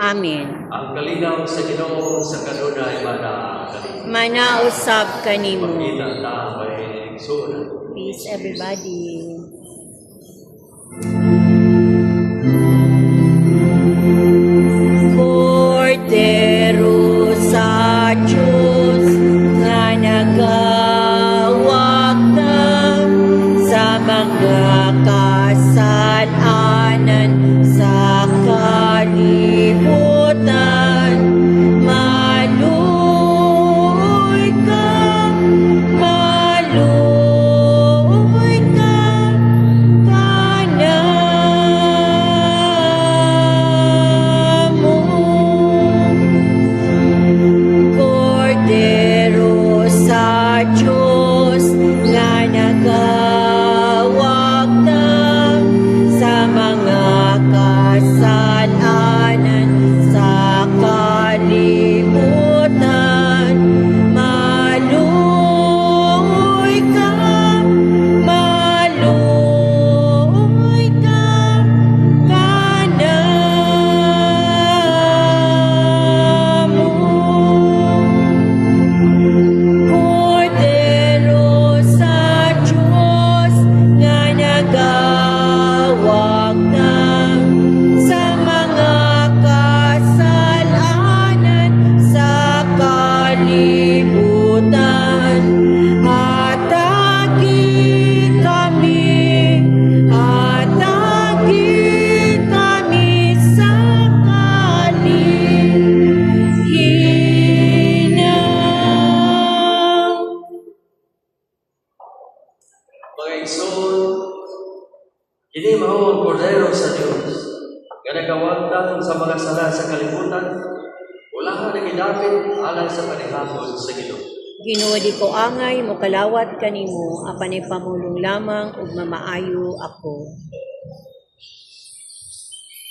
Amen. Ang kalinaw sa Ginoo sa kanunay manaakalit. Manausap kanimo. Pagkita ta may igsoon. Peace, everybody. Cordero sa Diyos nga nagawag na sa mga kasalanan sa kalibutan. Maluoy ka, maluoy ka, kanamo. Cordero sa Diyos nga nagawag na sa mga kasalanan sa kalibutan. Maluoy ka, maluoy ka, kanamo. Cordero sa Diyos nga nagawag na sa mga kasalanan sa kalibutan. Hatagi kami sa kalihinaw. Mga igsoon, kini mao ang kordero sa Dios. Nga nagawagtan sa mga sala sa kalibutan, wala ka nagidapit alang sa panihapon sa Ginoo. Ginoo, di ko angay mo kalawat kanimo, apan ay pamulong lamang ug mamaayo ako.